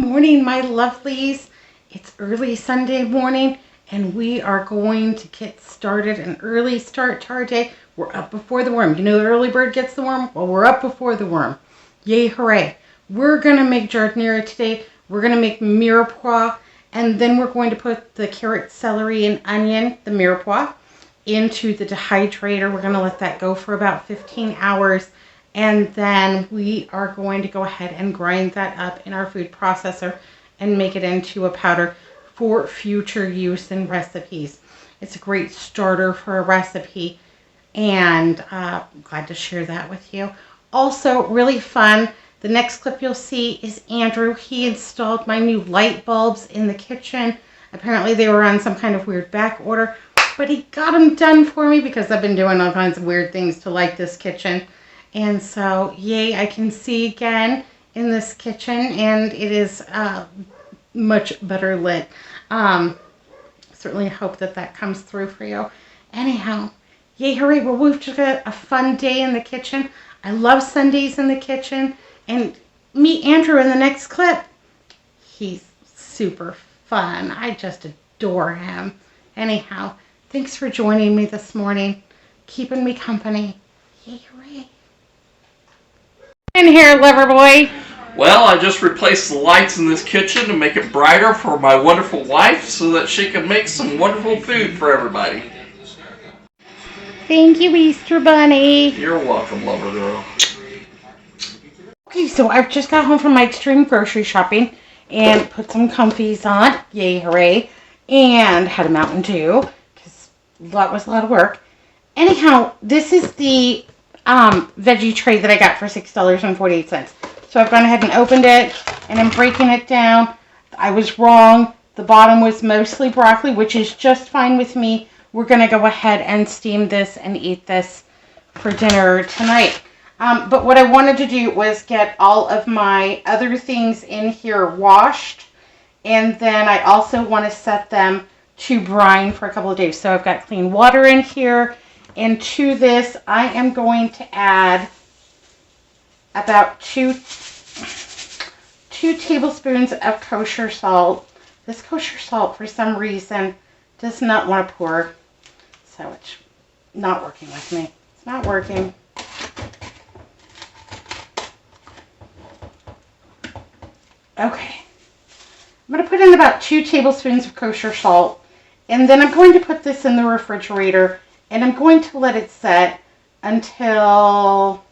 morning, my lovelies. It's early Sunday morning, and we are going to get started, an early start to our day. We're up before the worm. You know the early bird gets the worm? Well, we're up before the worm. Yay, hooray. We're going to make giardiniera today. We're going to make Mirepoix, and then we're going to put the carrot, celery, and onion, the Mirepoix, into the dehydrator. We're going to let that go for about 15 hours. And then we are going to go ahead and grind that up in our food processor and make it into a powder for future use in recipes. It's a great starter for a recipe, and I'm glad to share that with you. Also, really fun, the next clip you'll see is Andrew. He installed my new light bulbs in the kitchen. Apparently they were on some kind of weird back order, but he got them done for me because I've been doing all kinds of weird things to light this kitchen. And so, yay, I can see again in this kitchen, and it is much better lit. Certainly hope that that comes through for you. Anyhow, yay, hooray, well, we've just got a fun day in the kitchen. I love Sundays in the kitchen. And meet Andrew in the next clip. He's super fun. I just adore him. Anyhow, thanks for joining me this morning, keeping me company. Yay, hooray. In here, lover boy. Well, I just replaced the lights in this kitchen to make it brighter for my wonderful wife so that she can make some wonderful food for everybody. Thank you, Easter Bunny. You're welcome, lover girl. Okay, so I've just got home from my extreme grocery shopping and put some comfies on. Yay, hooray. And had a Mountain Dew because that was a lot of work. Anyhow, this is the veggie tray that I got for $6.48. So I've gone ahead and opened it, and I'm breaking it down. I was wrong. The bottom was mostly broccoli, which is just fine with me. We're going to go ahead and steam this and eat this for dinner tonight. But what I wanted to do was get all of my other things in here washed, and then I also want to set them to brine for a couple of days. So I've got clean water in here. And to this, I am going to add about two tablespoons of kosher salt. This kosher salt, for some reason, does not want to pour, so it's not working with me. It's not working. Okay. I'm going to put in about 2 tablespoons of kosher salt, and then I'm going to put this in the refrigerator. And I'm going to let it set until,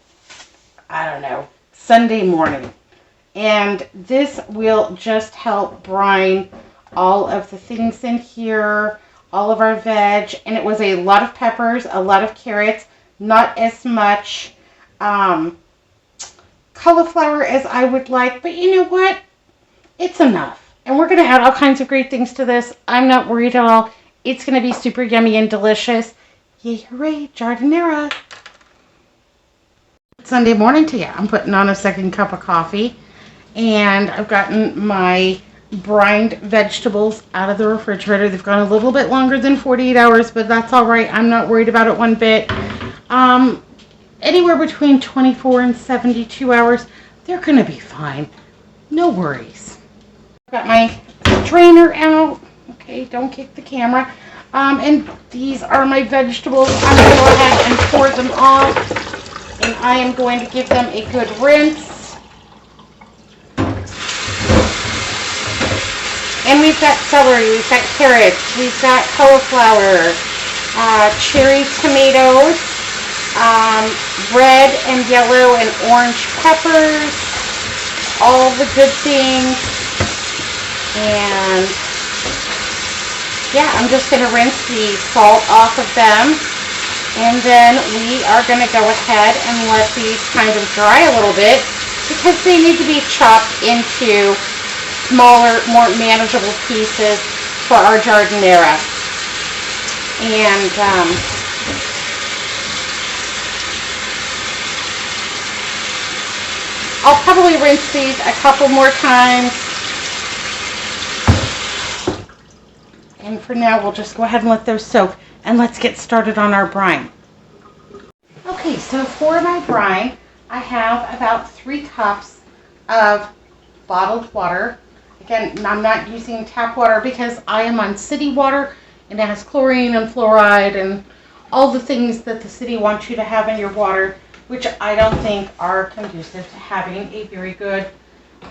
I don't know, Sunday morning. And this will just help brine all of the things in here, all of our veg. And it was a lot of peppers, a lot of carrots, not as much cauliflower as I would like. But you know what? It's enough. And we're going to add all kinds of great things to this. I'm not worried at all. It's going to be super yummy and delicious. Yay, hooray, giardiniera. Sunday morning to you. I'm putting on a second cup of coffee, and I've gotten my brined vegetables out of the refrigerator. They've gone a little bit longer than 48 hours, but that's all right. I'm not worried about it one bit. Anywhere between 24 and 72 hours, they're going to be fine. No worries. I've got my strainer out. Okay, don't kick the camera. And these are my vegetables. I'm going to go ahead and pour them off, and I am going to give them a good rinse. And we've got celery, we've got carrots, we've got cauliflower, cherry tomatoes, red and yellow and orange peppers, all the good things, and yeah, I'm just going to rinse the salt off of them, and then we are going to go ahead and let these kind of dry a little bit because they need to be chopped into smaller, more manageable pieces for our giardiniera. And I'll probably rinse these a couple more times. And for now, we'll just go ahead and let those soak, and let's get started on our brine. Okay, so for my brine, I have about 3 cups of bottled water. Again, I'm not using tap water because I am on city water and it has chlorine and fluoride and all the things that the city wants you to have in your water, which I don't think are conducive to having a very good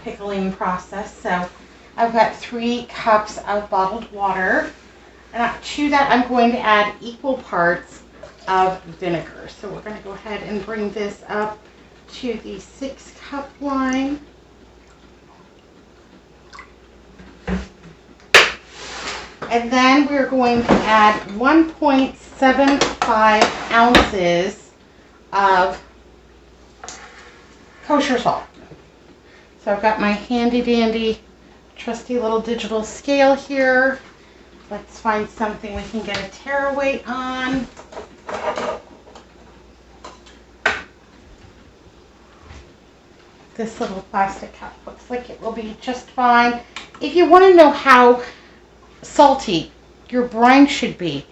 pickling process. So I've got 3 cups of bottled water, and to that I'm going to add equal parts of vinegar. So we're going to go ahead and bring this up to the 6-cup line. And then we're going to add 1.75 ounces of kosher salt. So I've got my handy dandy trusty little digital scale here. Let's find something we can get a tare weight on. This little plastic cup looks like it will be just fine. If you want to know how salty your brine should be,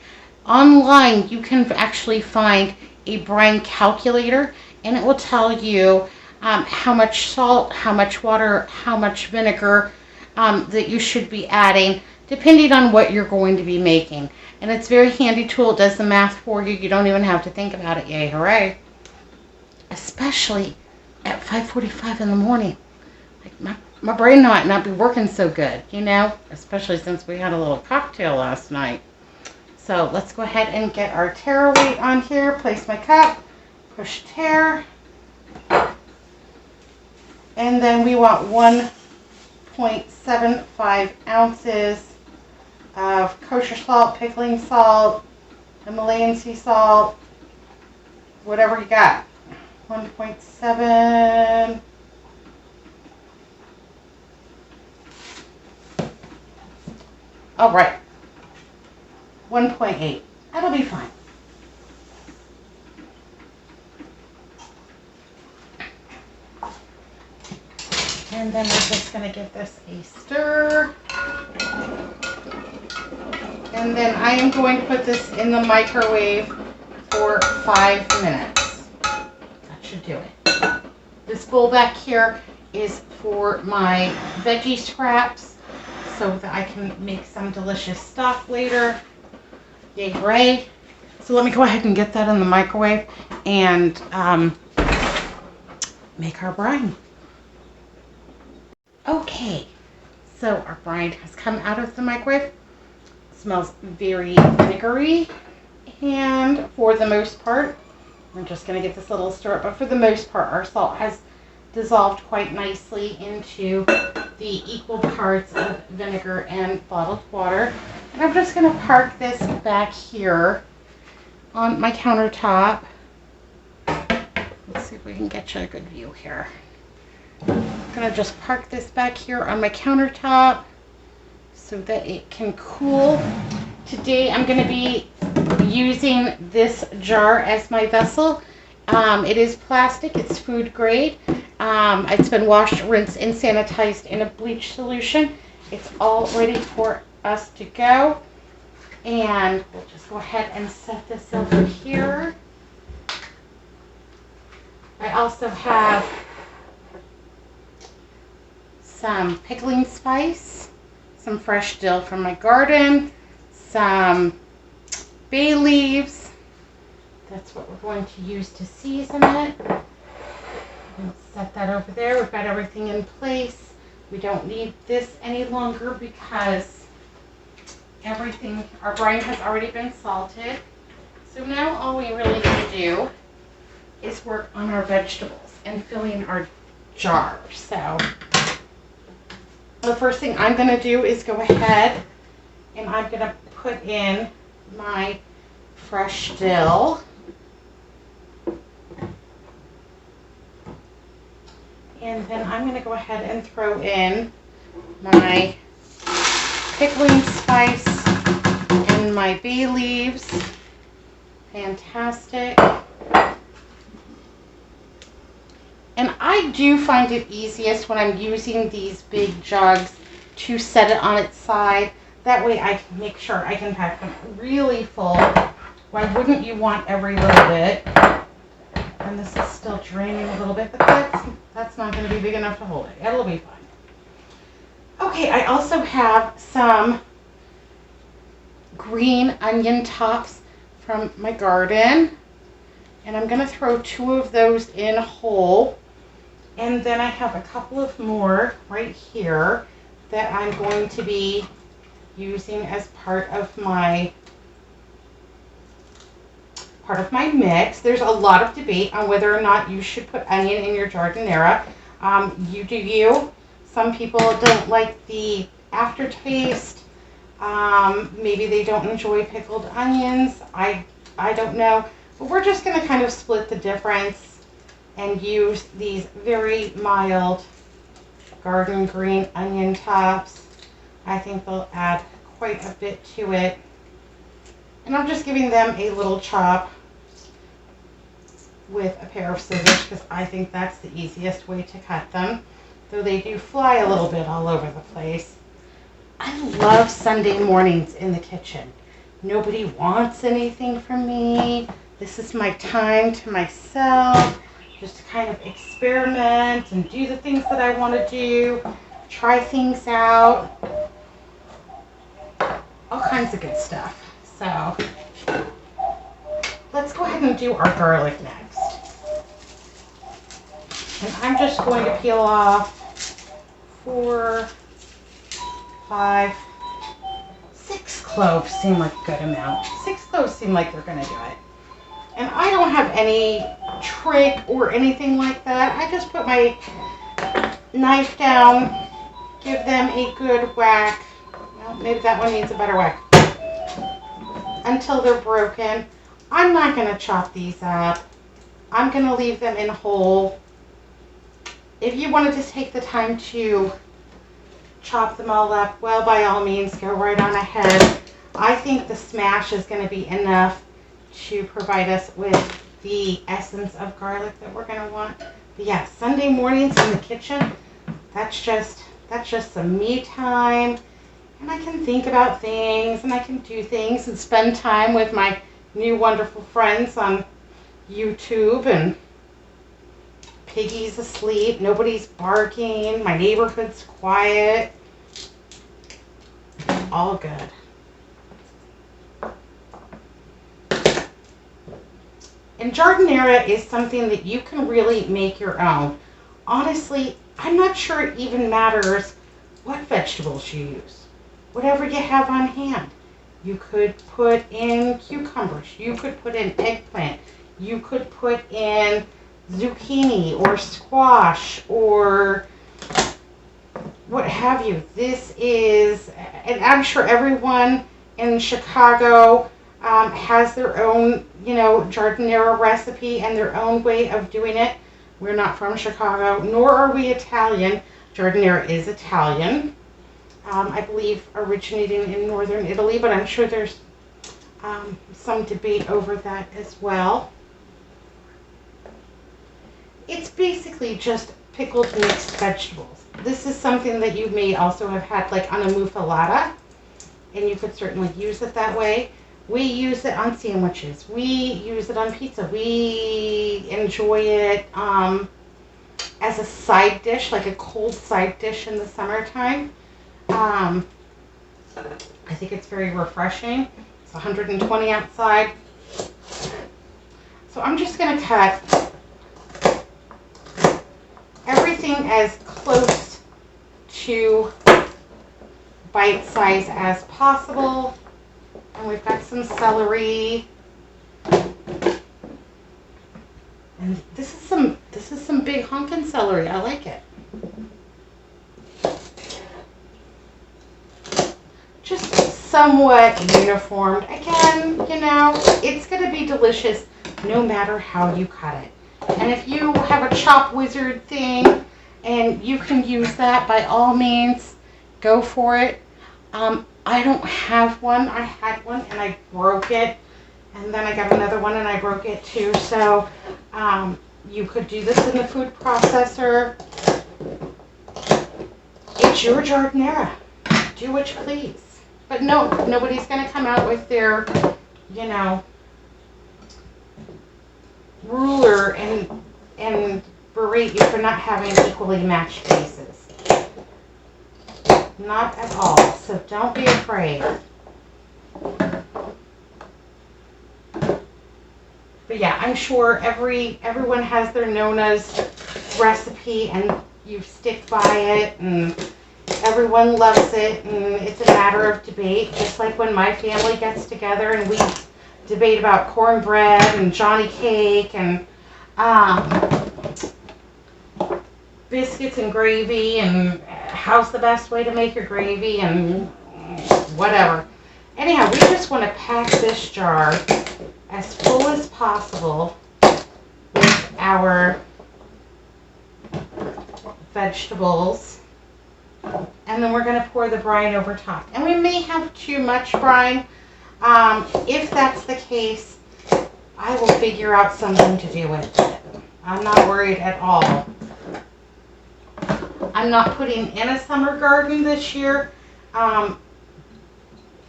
online you can actually find a brine calculator, and it will tell you how much salt, how much water, how much vinegar that you should be adding depending on what you're going to be making. And it's a very handy tool. It does the math for you. You don't even have to think about it. Yay, hooray. Especially at 5:45 in the morning. Like my brain might not be working so good, you know, especially since we had a little cocktail last night. So let's go ahead and get our tare weight on here. Place my cup, push tare, and then we want 1.75 ounces of kosher salt, pickling salt, Himalayan sea salt, whatever you got. 1.7. All right. 1.8. That'll be fine. And then we're just going to give this a stir. And then I am going to put this in the microwave for 5 minutes. That should do it. This bowl back here is for my veggie scraps so that I can make some delicious stuff later. Yay, hooray. So let me go ahead and get that in the microwave and make our brine. Okay, so our brine has come out of the microwave. It smells very vinegary, and for the most part, we're just going to get this little stir up, but for the most part, our salt has dissolved quite nicely into the equal parts of vinegar and bottled water. And I'm just going to park this back here on my countertop. Let's see if we can get you a good view here. I'm going to just park this back here on my countertop so that it can cool. Today I'm going to be using this jar as my vessel. It is plastic, it's food grade. It's been washed, rinsed, and sanitized in a bleach solution. It's all ready for us to go. And we'll just go ahead and set this over here. I also have some pickling spice, some fresh dill from my garden, some bay leaves. That's what we're going to use to season it. And set that over there. We've got everything in place. We don't need this any longer because everything, our brine has already been salted. So now all we really need to do is work on our vegetables and filling our jar. So the first thing I'm going to do is go ahead and I'm going to put in my fresh dill. And then I'm going to go ahead and throw in my pickling spice and my bay leaves. Fantastic. And I do find it easiest when I'm using these big jugs to set it on its side. That way I can make sure I can pack them really full. Why wouldn't you want every little bit? And this is still draining a little bit, but that's not going to be big enough to hold it. It'll be fine. Okay, I also have some green onion tops from my garden. And I'm going to throw 2 of those in whole. And then I have a couple of more right here that I'm going to be using as part of my mix. There's a lot of debate on whether or not you should put onion in your giardiniera. You do you. Some people don't like the aftertaste. Maybe they don't enjoy pickled onions. I don't know. But we're just going to kind of split the difference and use these very mild garden green onion tops. I think they'll add quite a bit to it. And I'm just giving them a little chop with a pair of scissors because I think that's the easiest way to cut them, though they do fly a little bit all over the place. I love Sunday mornings in the kitchen. Nobody wants anything from me. This is my time to myself, just to kind of experiment and do the things that I want to do, try things out, all kinds of good stuff. So let's go ahead and do our garlic next. And I'm just going to peel off 4, 5, 6 cloves seem like a good amount. 6 cloves seem like they're going to do it. And I don't have any trick or anything like that. I just put my knife down, give them a good whack. Well, maybe that one needs a better whack. Until they're broken. I'm not going to chop these up. I'm going to leave them in whole. If you wanted to take the time to chop them all up, well, by all means, go right on ahead. I think the smash is going to be enough to provide us with the essence of garlic that we're going to want. But yeah, Sunday mornings in the kitchen, that's just some me time. And I can think about things and I can do things and spend time with my new wonderful friends on YouTube. And Piggy's asleep, nobody's barking, my neighborhood's quiet. All good. And Giardiniera is something that you can really make your own. Honestly, I'm not sure it even matters what vegetables you use. Whatever you have on hand. You could put in cucumbers. You could put in eggplant. You could put in zucchini or squash or what have you. This is, and I'm sure everyone in Chicago has their own, Giardiniera recipe and their own way of doing it. We're not from Chicago, nor are we Italian. Giardiniera is Italian. I believe originating in northern Italy, but I'm sure there's some debate over that as well. It's basically just pickled mixed vegetables. This is something that you may also have had like on a muffalata, and you could certainly use it that way. We use it on sandwiches. We use it on pizza. We enjoy it as a side dish, like a cold side dish in the summertime. I think it's very refreshing. It's 120 outside. So I'm just going to cut everything as close to bite size as possible. And we've got some celery. And this is some big honkin' celery. I like it. Just somewhat uniformed. Again, it's going to be delicious no matter how you cut it. And if you have a chop wizard thing and you can use that, by all means, go for it. I don't have one. I had one and I broke it. And then I got another one and I broke it too. So you could do this in the food processor. It's your Giardiniera. Do what you please. But no, nobody's going to come out with their, ruler and berate you for not having equally matched pieces. Not at all. So don't be afraid. But yeah, I'm sure everyone has their Nona's recipe and you stick by it and everyone loves it and it's a matter of debate. Just like when my family gets together and we debate about cornbread and Johnny cake and biscuits and gravy and how's the best way to make your gravy and whatever. Anyhow, we just want to pack this jar as full as possible with our vegetables, and then we're going to pour the brine over top. And we may have too much brine. If that's the case, I will figure out something to do with it. I'm not worried at all. I'm not putting in a summer garden this year.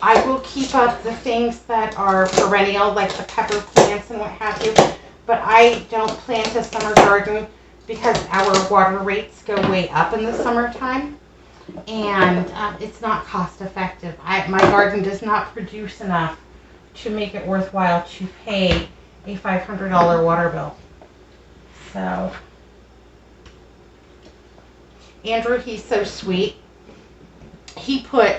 I will keep up the things that are perennial, like the pepper plants and what have you, but I don't plant a summer garden because our water rates go way up in the summertime, and it's not cost effective. My garden does not produce enough to make it worthwhile to pay a $500 water bill. So, Andrew, he's so sweet. He put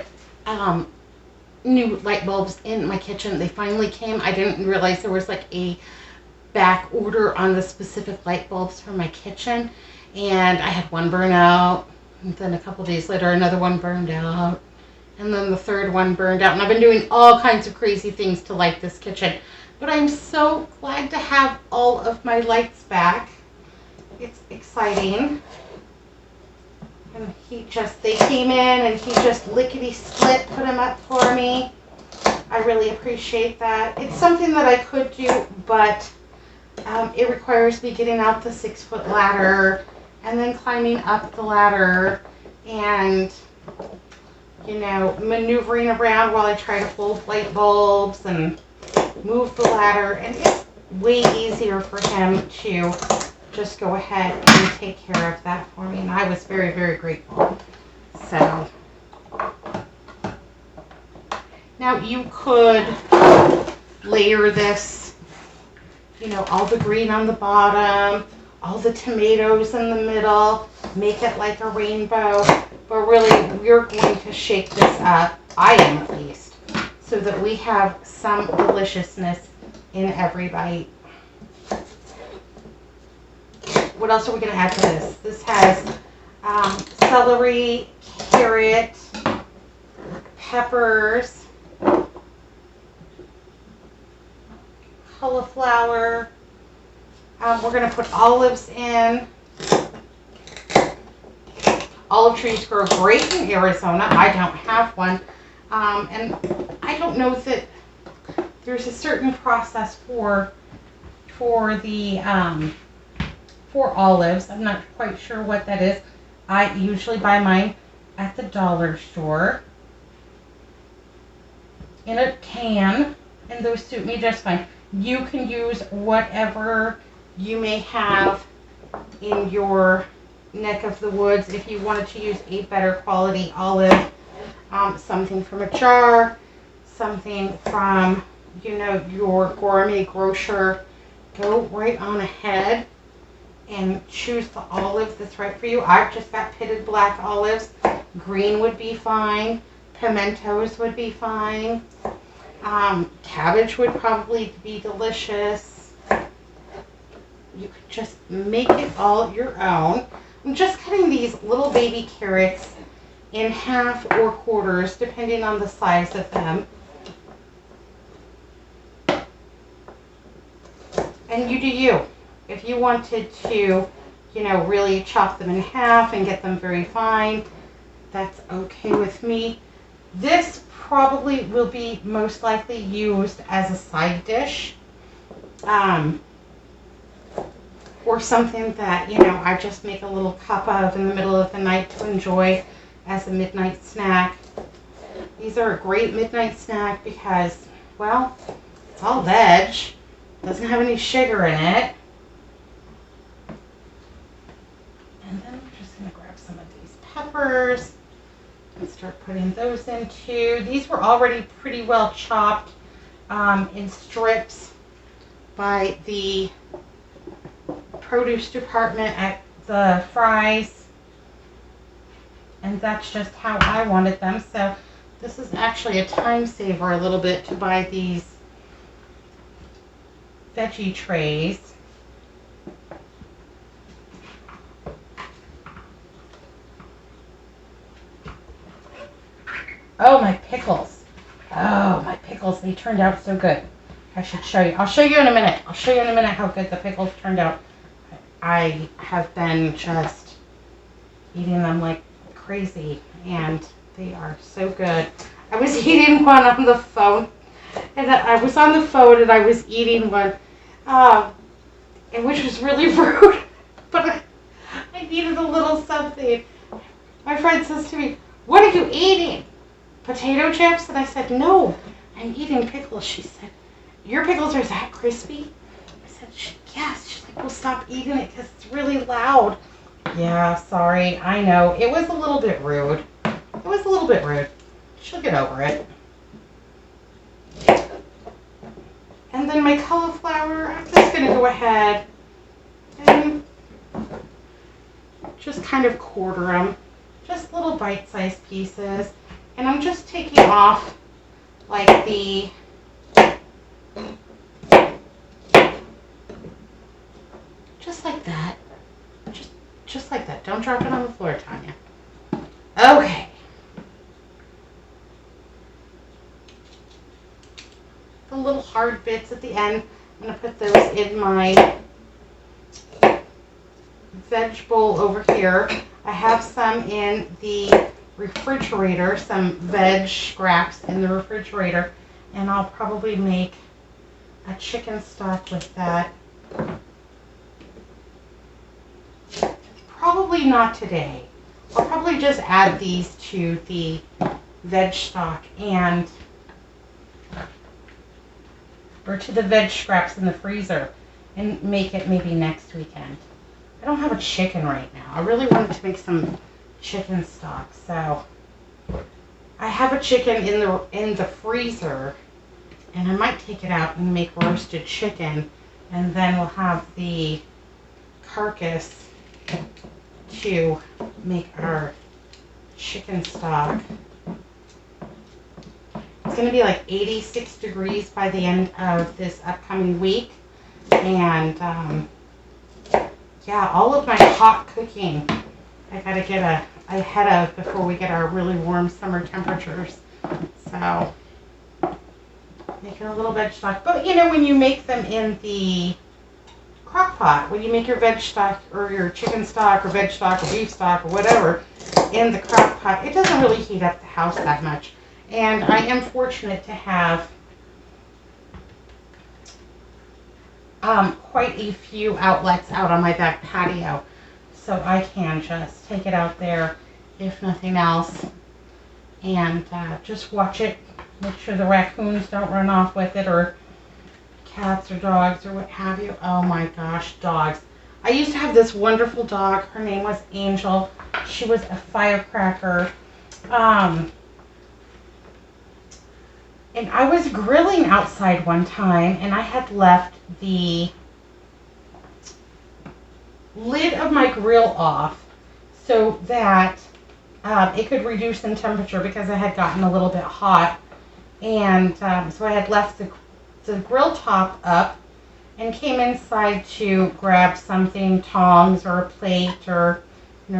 new light bulbs in my kitchen. They finally came. I didn't realize there was like a back order on the specific light bulbs for my kitchen, and I had one burn out, and then a couple days later another one burned out, and then the third one burned out, and I've been doing all kinds of crazy things to light this kitchen, but I'm so glad to have all of my lights back. It's exciting. And they came in and he just lickety-split put them up for me. I really appreciate that. It's something that I could do, but it requires me getting out the 6-foot ladder and then climbing up the ladder and, maneuvering around while I try to fold light bulbs and move the ladder. And it's way easier for him to just go ahead and take care of that for me, and I was very, very grateful. So now you could layer this, all the green on the bottom, all the tomatoes in the middle, make it like a rainbow, but really we're going to shake this up, I am at least, so that we have some deliciousness in every bite. What else are we going to add to this? This has celery, carrot, peppers, cauliflower. We're going to put olives in. Olive trees grow great in Arizona. I don't have one. And I don't know that there's a certain process for olives. I'm not quite sure what that is. I usually buy mine at the dollar store in a can, and those suit me just fine. You can use whatever you may have in your neck of the woods. If you wanted to use a better quality olive, something from a jar, something from, your gourmet grocer, go right on ahead and choose the olive that's right for you. I've just got pitted black olives. Green would be fine. Pimentos would be fine. Cabbage would probably be delicious. You could just make it all your own. I'm just cutting these little baby carrots in half or quarters, depending on the size of them. And you do you. If you wanted to, really chop them in half and get them very fine, that's okay with me. This probably will be most likely used as a side dish, or something that, I just make a little cup of in the middle of the night to enjoy as a midnight snack. These are a great midnight snack because, well, it's all veg, doesn't have any sugar in it. And then we're just going to grab some of these peppers and start putting those in too. These were already pretty well chopped in strips by the produce department at the Fry's, and that's just how I wanted them. So this is actually a time saver a little bit to buy these veggie trays. Oh, my pickles. Oh, my pickles. They turned out so good. I should show you. I'll show you in a minute. I'll show you in a minute how good the pickles turned out. I have been just eating them like crazy, and they are so good. I was eating one on the phone, and I was on the phone and I was eating one, and which was really rude, but I needed a little something. My friend says to me, "What are you eating? Potato chips?" And I said, "No, I'm eating pickles." She said, "Your pickles are that crispy?" I said, "Yes." She's like, "Well, stop eating it because it's really loud." Yeah, sorry. I know. It was a little bit rude. It was a little bit rude. She'll get over it. And then my cauliflower, I'm just going to go ahead and just kind of quarter them. Just little bite-sized pieces. And I'm just taking off like the just like that. Just like that. Don't drop it on the floor, Tanya. Okay. The little hard bits at the end, I'm going to put those in my veg bowl over here. I have some in the refrigerator, some veg scraps in the refrigerator, and I'll probably make a chicken stock with that. Probably not today. I'll probably just add these to the veg stock or to the veg scraps in the freezer and make it maybe next weekend. I don't have a chicken right now. I really wanted to make some chicken stock, so I have a chicken in the freezer, and I might take it out and make roasted chicken, and then we'll have the carcass to make our chicken stock. It's going to be like 86 degrees by the end of this upcoming week, and yeah, all of my hot cooking I got to get ahead of before we get our really warm summer temperatures. So making a little veg stock, but you know, when you make them in the crock pot, when you make your veg stock or your chicken stock or veg stock or beef stock or whatever in the crock pot, it doesn't really heat up the house that much. And I am fortunate to have quite a few outlets out on my back patio, so I can just take it out there if nothing else and just watch it, make sure the raccoons don't run off with it, or cats or dogs or what have you. Oh my gosh, dogs. I used to have this wonderful dog. Her name was Angel. She was a firecracker. And I was grilling outside one time, and I had left the lid of my grill off so that it could reduce in temperature because it had gotten a little bit hot. And so I had left the grill top up and came inside to grab something, tongs or a plate or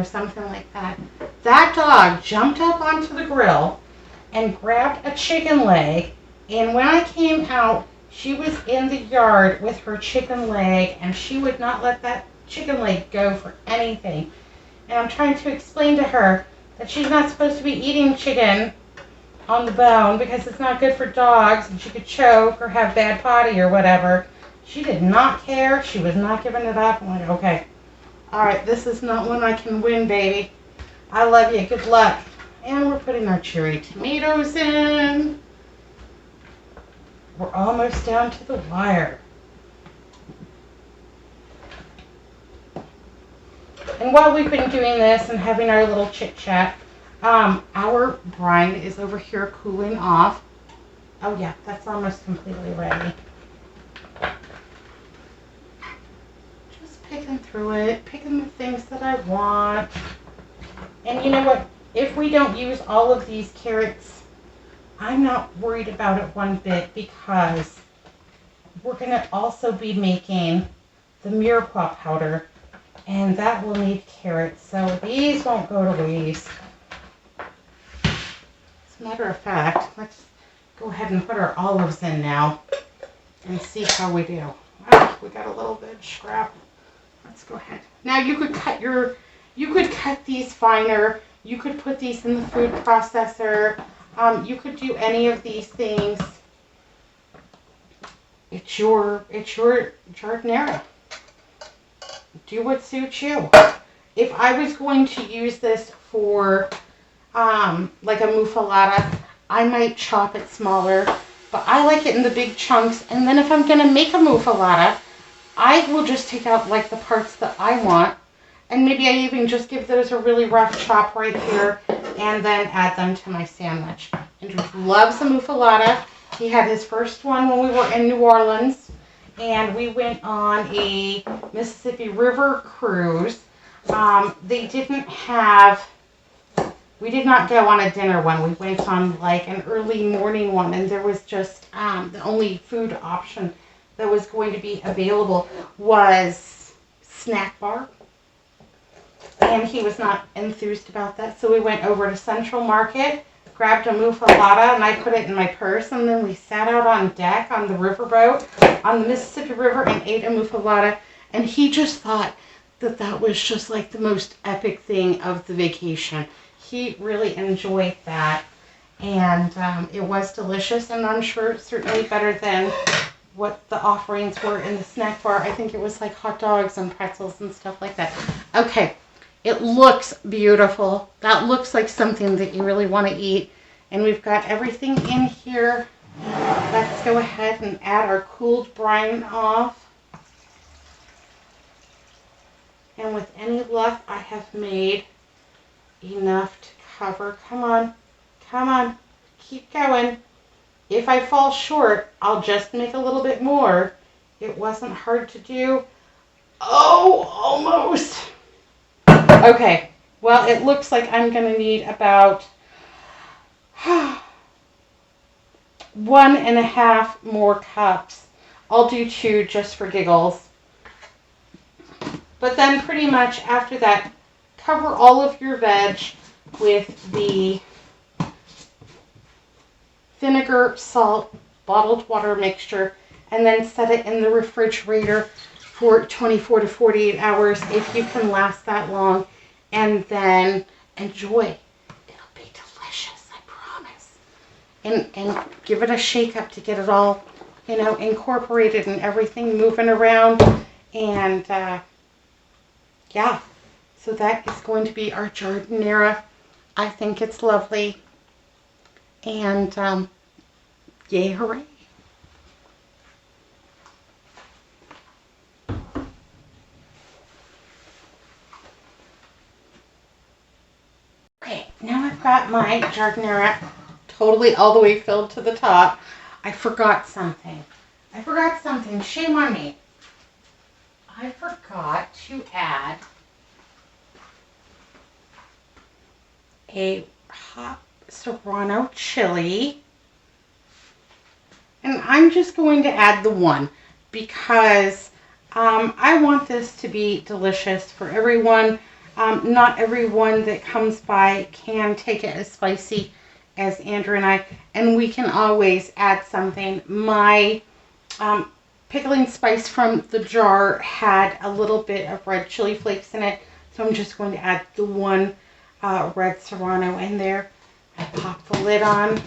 something like that. That dog jumped up onto the grill and grabbed a chicken leg, and when I came out, she was in the yard with her chicken leg, and she would not let that chicken leg go for anything. And I'm trying to explain to her that she's not supposed to be eating chicken on the bone because it's not good for dogs and she could choke or have bad potty or whatever. She did not care. She was not giving it up. I'm like, okay, all right, this is not one I can win, baby. I love you. Good luck. And we're putting our cherry tomatoes in. We're almost down to the wire. And while we've been doing this and having our little chit chat, Our brine is over here cooling off. Oh yeah, that's almost completely ready. Just picking through it, picking the things that I want. And you know what? If we don't use all of these carrots, I'm not worried about it one bit, because we're going to also be making the Mirepoix powder, and that will need carrots, so these won't go to waste. As a matter of fact, let's go ahead and put our olives in now and see how we do. Oh, we got a little bit of scrap. Let's go ahead. Now you could cut these finer. You could put these in the food processor. You could do any of these things. It's your Giardiniera. Do what suits you. If I was going to use this for like a muffalata, I might chop it smaller, but I like it in the big chunks. And then if I'm going to make a muffalata, I will just take out like the parts that I want, and maybe I even just give those a really rough chop right here, and then add them to my sandwich. Andrew loves a muffalata. He had his first one when we were in New Orleans, and we went on a Mississippi River cruise. We did not go on a dinner one. We went on like an early morning one, and there was just the only food option that was going to be available was snack bar. And he was not enthused about that, so we went over to Central Market, grabbed a muffalata, and I put it in my purse, and then we sat out on deck on the riverboat on the Mississippi River and ate a muffalata, and he just thought that that was just like the most epic thing of the vacation. He really enjoyed that, and it was delicious, and I'm sure certainly better than what the offerings were in the snack bar. I think it was like hot dogs and pretzels and stuff like that. Okay. It looks beautiful. That looks like something that you really want to eat. And we've got everything in here. Let's go ahead and add our cooled brine off. And with any luck, I have made enough to cover. Come on. Come on. Keep going. If I fall short, I'll just make a little bit more. It wasn't hard to do. Oh, almost. Okay, well, it looks like I'm going to need about 1.5 more cups. I'll do 2 just for giggles. But then pretty much after that, cover all of your veg with the vinegar, salt, bottled water mixture, and then set it in the refrigerator for 24 to 48 hours if you can last that long, and then enjoy. It'll be delicious, I promise. And give it a shake up to get it all, incorporated and everything moving around. And yeah, so that is going to be our Giardiniera. I think it's lovely. And yay, hooray. Okay, now I've got my Giardiniera totally all the way filled to the top. I forgot something. Shame on me. I forgot to add a hot serrano chili. And I'm just going to add the one because I want this to be delicious for everyone. Not everyone that comes by can take it as spicy as Andrew and I, and we can always add something. My pickling spice from the jar had a little bit of red chili flakes in it, so I'm just going to add the one red serrano in there. I pop the lid on. It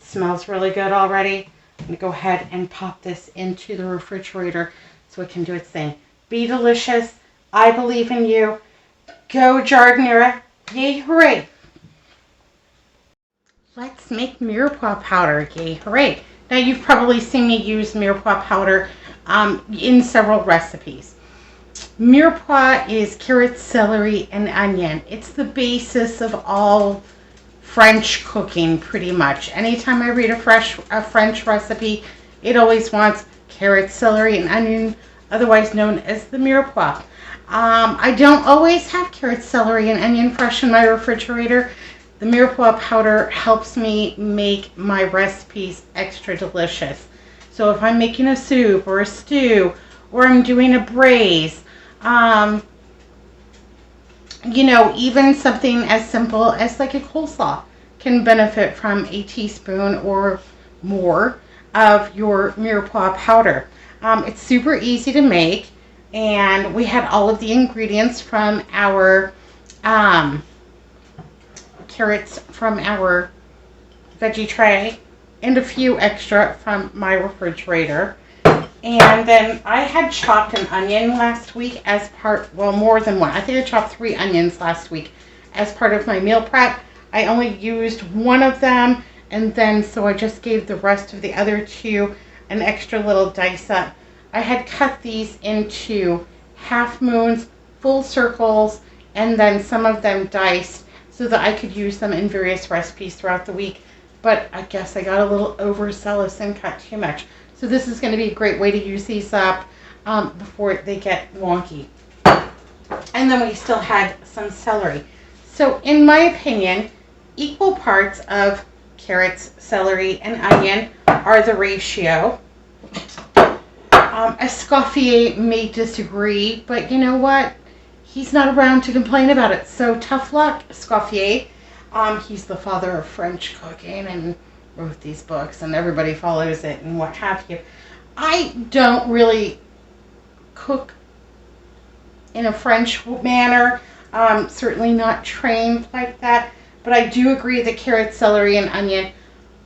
smells really good already. I'm going to go ahead and pop this into the refrigerator so it can do its thing. Be delicious. I believe in you. Go Giardiniera. Yay, hooray. Let's make Mirepoix powder. Yay, hooray. Now you've probably seen me use Mirepoix powder in several recipes. Mirepoix is carrot, celery, and onion. It's the basis of all French cooking, pretty much. Anytime I read a French recipe, it always wants carrot, celery, and onion, otherwise known as the Mirepoix. I don't always have carrot, celery, and onion fresh in my refrigerator. The Mirepoix powder helps me make my recipes extra delicious. So if I'm making a soup or a stew, or I'm doing a braise, even something as simple as like a coleslaw can benefit from a teaspoon or more of your Mirepoix powder. It's super easy to make, and we had all of the ingredients from our carrots from our veggie tray and a few extra from my refrigerator. And then I had chopped an onion last week as more than one. I think I chopped 3 onions last week as part of my meal prep. I only used one of them, and then so I just gave the rest of the other 2 an extra little dice up. I had cut these into half moons, full circles, and then some of them diced so that I could use them in various recipes throughout the week. But I guess I got a little overzealous and cut too much. So this is going to be a great way to use these up before they get wonky. And then we still had some celery. So in my opinion, equal parts of carrots, celery, and onion are the ratio. Escoffier may disagree, but you know what? He's not around to complain about it. So tough luck, Escoffier. He's the father of French cooking and wrote these books, and everybody follows it and what have you. I don't really cook in a French manner, certainly not trained like that, but I do agree that carrot, celery, and onion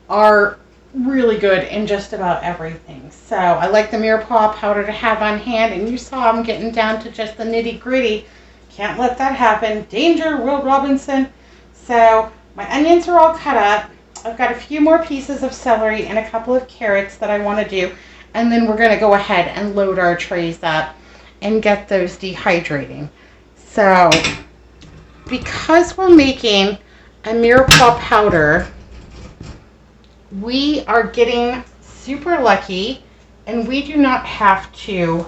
are really good in just about everything. So I like the Mirepoix powder to have on hand, and you saw I'm getting down to just the nitty gritty. Can't let that happen. Danger, Will Robinson. So my onions are all cut up. I've got a few more pieces of celery and a couple of carrots that I want to do. And then we're going to go ahead and load our trays up and get those dehydrating. So because we're making a Mirepoix powder, we are getting super lucky, and we do not have to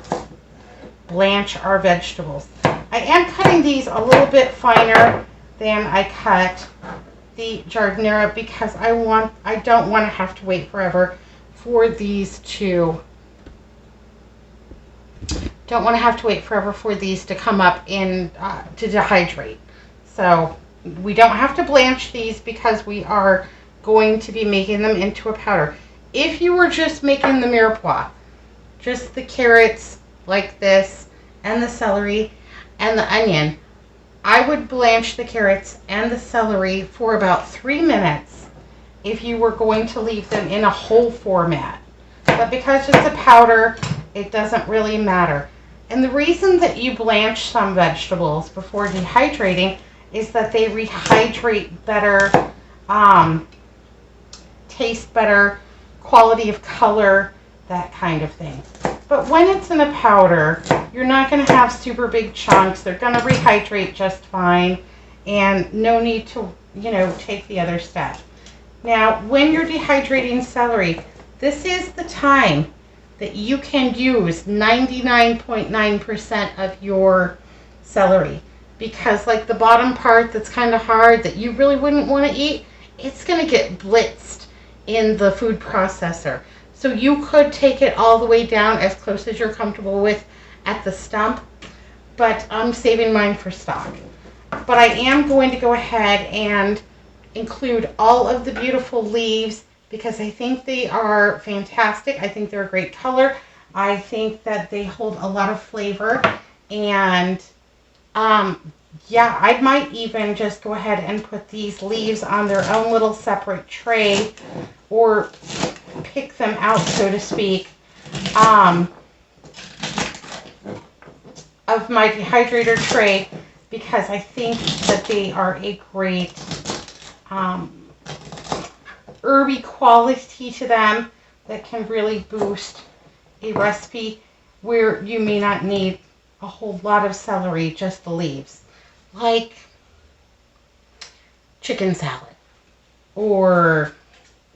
blanch our vegetables. I am cutting these a little bit finer than I cut the Giardiniera because I don't want to have to wait forever for these to come up in to dehydrate. So we don't have to blanch these because we are going to be making them into a powder. If you were just making the Mirepoix, just the carrots like this and the celery and the onion, I would blanch the carrots and the celery for about 3 minutes if you were going to leave them in a whole format. But because it's a powder, it doesn't really matter. And the reason that you blanch some vegetables before dehydrating is that they rehydrate better, taste better, quality of color, that kind of thing. But when it's in a powder, you're not going to have super big chunks. They're going to rehydrate just fine, and no need to, take the other step. Now, when you're dehydrating celery, this is the time that you can use 99.9% of your celery, because like the bottom part that's kind of hard that you really wouldn't want to eat, it's going to get blitzed in the food processor. So you could take it all the way down as close as you're comfortable with at the stump, but I'm saving mine for stock. But I am going to go ahead and include all of the beautiful leaves because I think they are fantastic. I think they're a great color. I think that they hold a lot of flavor, and I might even just go ahead and put these leaves on their own little separate tray, or pick them out, so to speak, of my dehydrator tray, because I think that they are a great herby quality to them that can really boost a recipe where you may not need a whole lot of celery, just the leaves. Like chicken salad or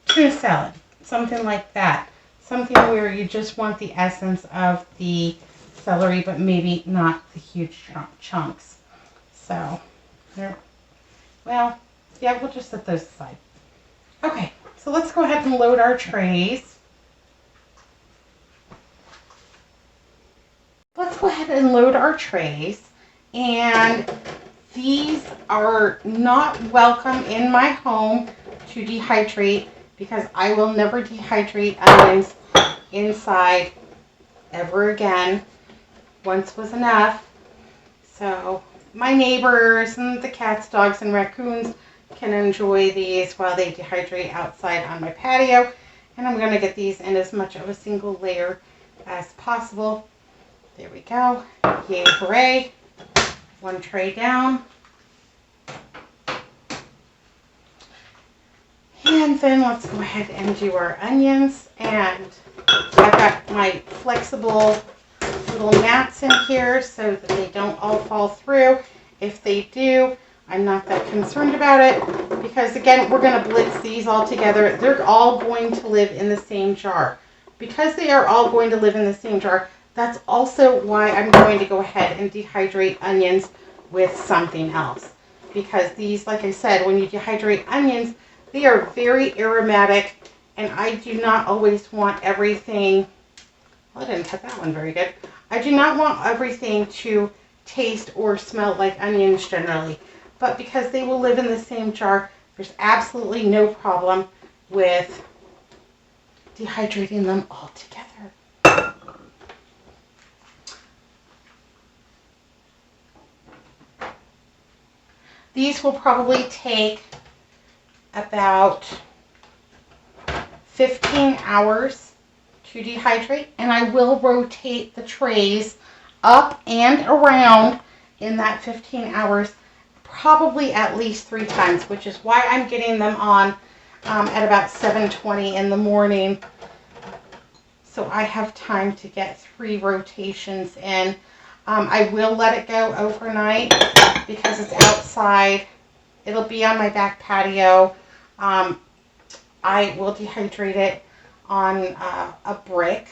tuna salad, something like that. Something where you just want the essence of the celery, but maybe not the huge chunks. So, well, yeah, we'll just set those aside. Okay, so let's go ahead and load our trays. Let's go ahead and load our trays. And these are not welcome in my home to dehydrate because I will never dehydrate onions inside ever again. Once was enough. So my neighbors and the cats, dogs, and raccoons can enjoy these while they dehydrate outside on my patio. And I'm going to get these in as much of a single layer as possible. There we go. Yay, hooray. One tray down. And then let's go ahead and do our onions. And I've got my flexible little mats in here so that they don't all fall through. If they do, I'm not that concerned about it because, again, we're going to blitz these all together. They're all going to live in the same jar. Because they are all going to live in the same jar, that's also why I'm going to go ahead and dehydrate onions with something else. Because these, like I said, when you dehydrate onions, they are very aromatic, and I do not always want everything. Well, I didn't cut that one very good. I do not want everything to taste or smell like onions generally. But because they will live in the same jar, there's absolutely no problem with dehydrating them all together. These will probably take about 15 hours to dehydrate, and I will rotate the trays up and around in that 15 hours, probably at least 3 times, which is why I'm getting them on at about 7:20 in the morning, so I have time to get 3 rotations in. I will let it go overnight because it's outside. It'll be on my back patio. I will dehydrate it on a brick,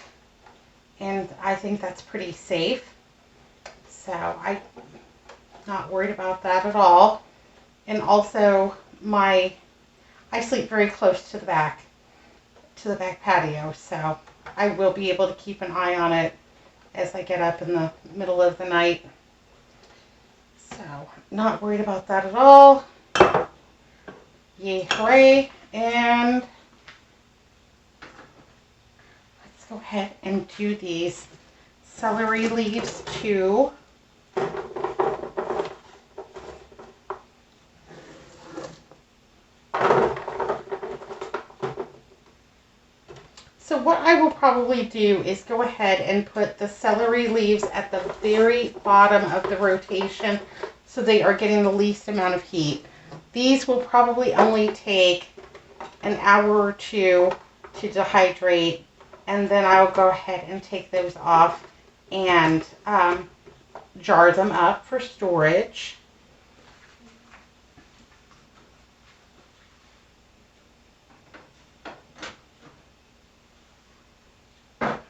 and I think that's pretty safe. So I'm not worried about that at all. And also, I sleep very close to the back patio, so I will be able to keep an eye on it as I get up in the middle of the night. So, not worried about that at all. Yay, hooray. And let's go ahead and do these celery leaves too. So what I will probably do is go ahead and put the celery leaves at the very bottom of the rotation so they are getting the least amount of heat. These will probably only take an hour or 2 to dehydrate, and then I'll go ahead and take those off and jar them up for storage. Got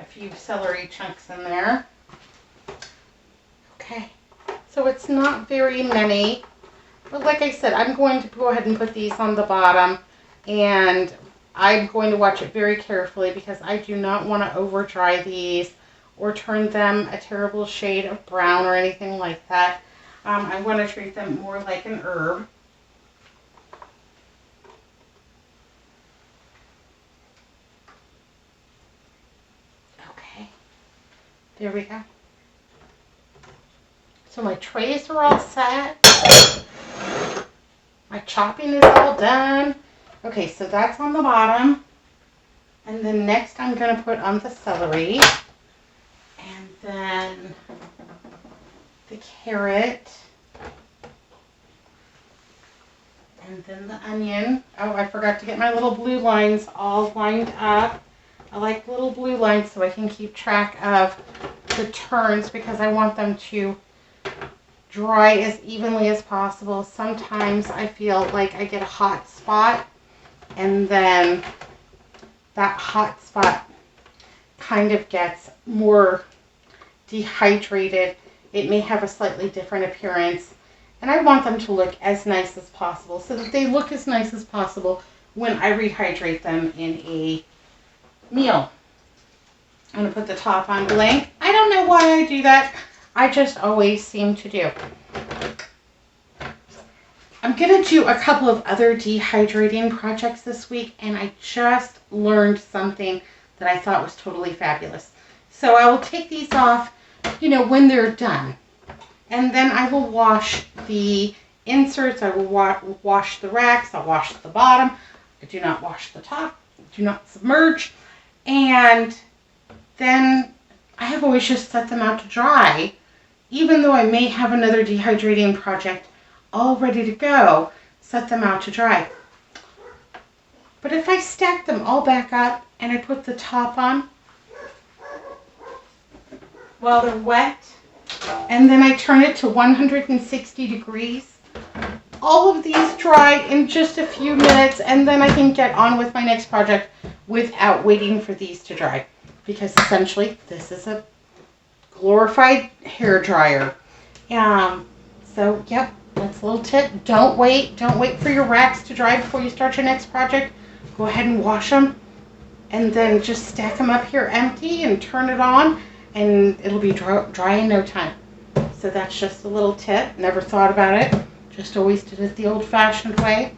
a few celery chunks in there. Okay, so it's not very many, but like I said, I'm going to go ahead and put these on the bottom, and I'm going to watch it very carefully because I do not want to over dry these or turn them a terrible shade of brown or anything like that. I want to treat them more like an herb. Okay, there we go. So my trays are all set. My chopping is all done. Okay, so that's on the bottom. And then next I'm going to put on the celery. And then the carrot. And then the onion. Oh, I forgot to get my little blue lines all lined up. I like little blue lines so I can keep track of the turns because I want them to dry as evenly as possible. Sometimes I feel like I get a hot spot, and then that hot spot kind of gets more dehydrated. It may have a slightly different appearance, and I want them to look as nice as possible so that they look as nice as possible when I rehydrate them in a meal. I'm going to put the top on blank. I don't know why I do that. I just always seem to do. I'm going to do a couple of other dehydrating projects this week, and I just learned something that I thought was totally fabulous. So I will take these off, when they're done. And then I will wash the inserts. I will wash the racks. I'll wash the bottom. I do not wash the top. I do not submerge. And then I have always just set them out to dry, even though I may have another dehydrating project all ready to go, set them out to dry. But if I stack them all back up and I put the top on while they're wet, and then I turn it to 160 degrees, all of these dry in just a few minutes, and then I can get on with my next project without waiting for these to dry. Because essentially, this is a glorified hair dryer. So, yep, that's a little tip. Don't wait for your racks to dry before you start your next project. Go ahead and wash them, and then just stack them up here empty and turn it on, and it'll be dry in no time. So that's just a little tip. Never thought about it. Just always did it the old-fashioned way.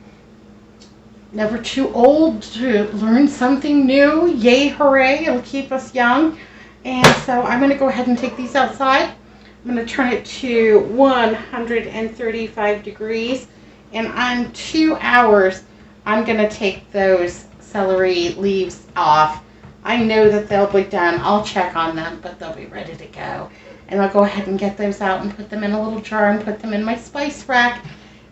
Never too old to learn something new. Yay, hooray. It'll keep us young. And so I'm going to go ahead and take these outside. I'm going to turn it to 135 degrees. And on 2 hours, I'm going to take those celery leaves off. I know that they'll be done. I'll check on them, but they'll be ready to go. And I'll go ahead and get those out and put them in a little jar and put them in my spice rack.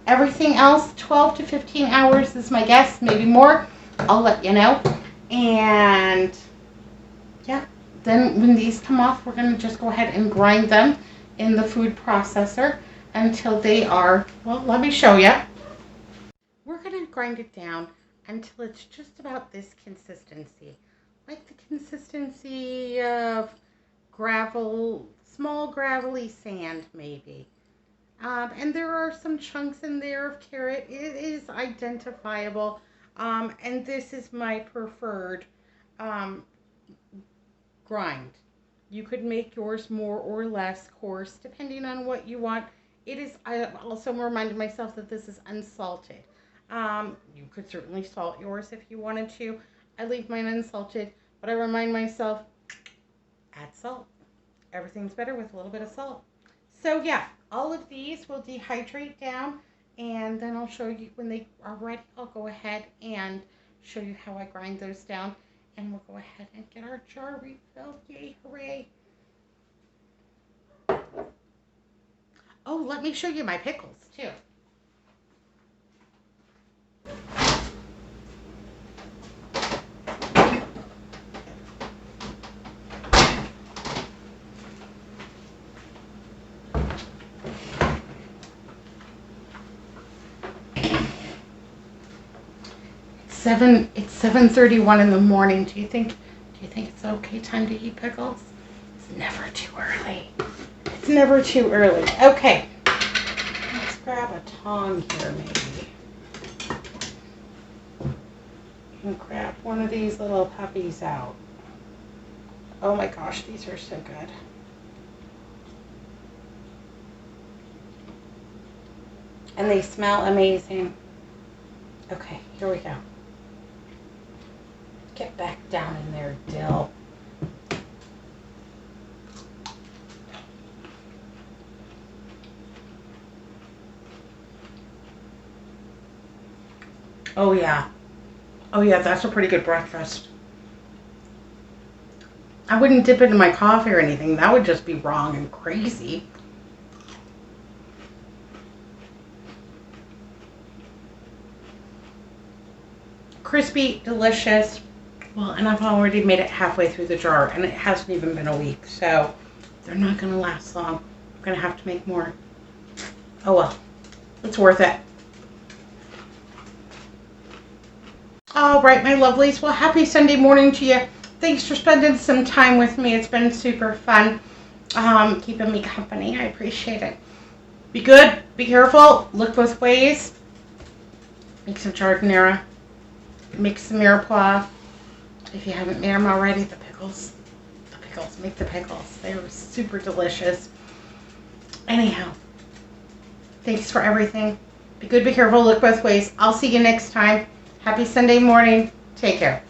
Everything else, 12 to 15 hours is my guess, maybe more. I'll let you know. And yeah, then when these come off, we're going to just go ahead and grind them in the food processor until they are, well, let me show you. We're going to grind it down until it's just about this consistency. Like the consistency of gravel, small gravelly sand maybe. And there are some chunks in there of carrot. It is identifiable. And this is my preferred grind. You could make yours more or less coarse depending on what you want. I also reminded myself that this is unsalted. You could certainly salt yours if you wanted to. I leave mine unsalted, but I remind myself, add salt. Everything's better with a little bit of salt. So yeah, all of these will dehydrate down, and then I'll show you when they are ready. I'll go ahead and show you how I grind those down, and we'll go ahead and get our jar refilled. Yay, hooray. Oh, let me show you my pickles too. It's 7:31 in the morning. Do you think it's okay time to eat pickles? It's never too early. It's never too early. Okay. Let's grab a tong here maybe. And grab one of these little puppies out. Oh my gosh, these are so good. And they smell amazing. Okay, here we go. Get back down in there, Dill. Oh yeah. Oh yeah, that's a pretty good breakfast. I wouldn't dip it in my coffee or anything. That would just be wrong and crazy. Crispy, delicious. Well, and I've already made it halfway through the jar, and it hasn't even been a week. So, they're not going to last long. I'm going to have to make more. Oh well, it's worth it. All right, my lovelies. Well, happy Sunday morning to you. Thanks for spending some time with me. It's been super fun keeping me company. I appreciate it. Be good. Be careful. Look both ways. Make some Giardiniera. Make some Mirepoix. If you haven't made them already, the pickles. Make the pickles. They were super delicious. Anyhow, thanks for everything. Be good, be careful, look both ways. I'll see you next time. Happy Sunday morning. Take care.